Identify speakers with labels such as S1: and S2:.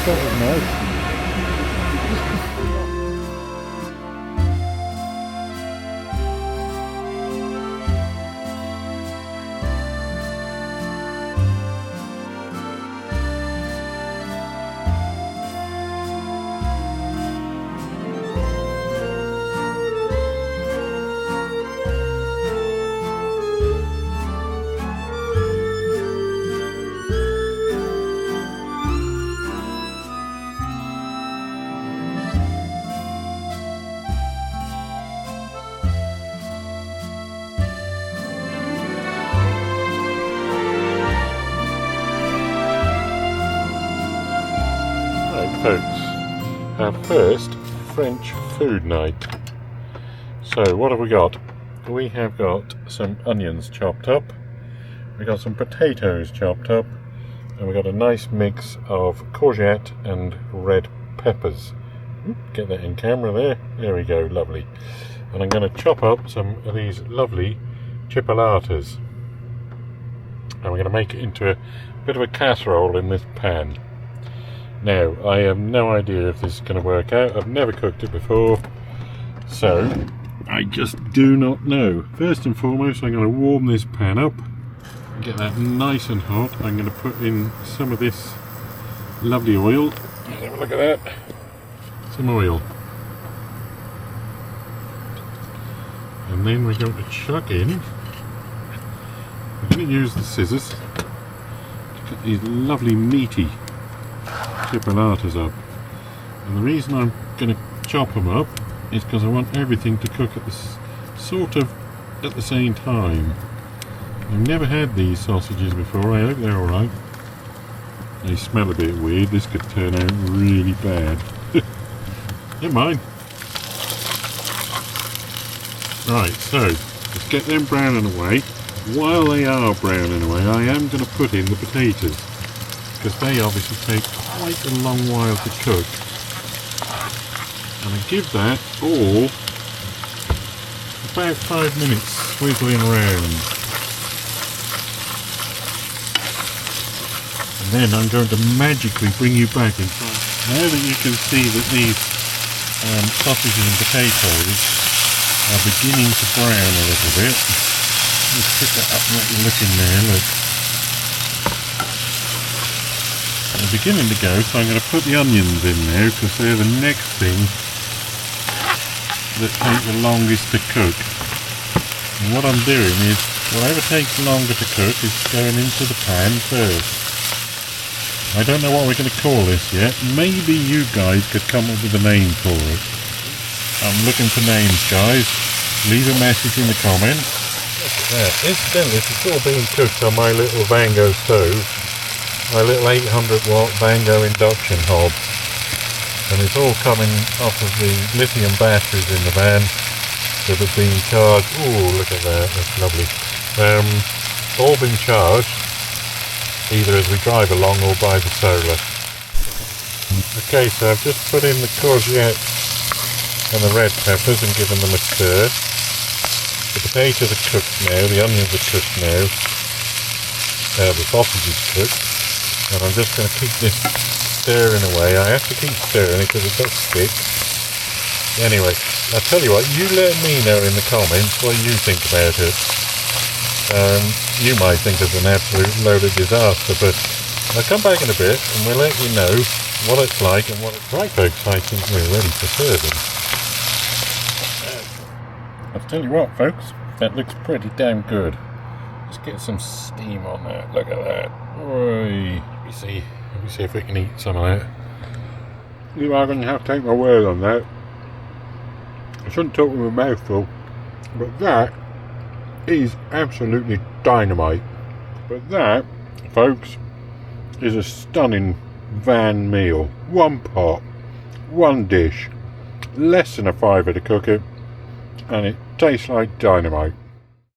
S1: That was nice. Folks, our first French food night. So what have we got? We have got some onions chopped up, we got some potatoes chopped up, and we got a nice mix of courgette and red peppers. Get that in camera there we go, lovely. And I'm going to chop up some of these lovely chipolatas, and we're going to make it into a bit of a casserole in this pan. Now, I have no idea if this is going to work out. I've never cooked it before, so I just do not know. First and foremost, I'm going to warm this pan up and get that nice and hot. I'm going to put in some of this lovely oil. Have a look at that. Some oil. And then we're going to chuck in. We're going to use the scissors to cut these lovely meaty chipolatas up, and the reason I'm going to chop them up is because I want everything to cook at the same time. I've never had these sausages before. I hope they're alright. They smell a bit weird. This could turn out really bad. Never mind. Right, so let's get them browning away. While they are browning away, I am going to put in the potatoes, because they obviously take quite a long while to cook, and I give that all about 5 minutes swizzling around, and then I'm going to magically bring you back in time. Now that you can see that these sausages and potatoes are beginning to brown a little bit, let's pick that up and let you look in there, look. They're beginning to go, so I'm going to put the onions in there because they're the next thing that take the longest to cook. And what I'm doing is, whatever takes longer to cook is going into the pan first. I don't know what we're going to call this yet. Maybe you guys could come up with a name for it. I'm looking for names, guys. Leave a message in the comments. Look at that. Incidentally, it's all being cooked on my little Vango stove. My little 800 watt Vango induction hob, and it's all coming off of the lithium batteries in the van that have been charged. Oh, look at that, that's lovely. All been charged either as we drive along or by the solar. Okay, so I've just put in the courgette and the red peppers and given them a stir. The potatoes are cooked now, the onions are cooked now, the sausage is cooked. And I'm just going to keep this stirring away. I have to keep stirring it because it does stick. Anyway, I'll tell you what, you let me know in the comments what you think about it. You might think it's an absolute load of disaster, but I'll come back in a bit and we'll let you know what it's like and what it's like. Folks, I think we're ready for serving. I'll tell you what, folks, that looks pretty damn good. Let's get some steam on that. Look at that. Oi. Let me see if we can eat some of that. You are going to have to take my word on that. I shouldn't talk with my mouth full, but that is absolutely dynamite. But that, folks, is a stunning van meal. One pot, one dish, less than a £5 to cook it, and it tastes like dynamite.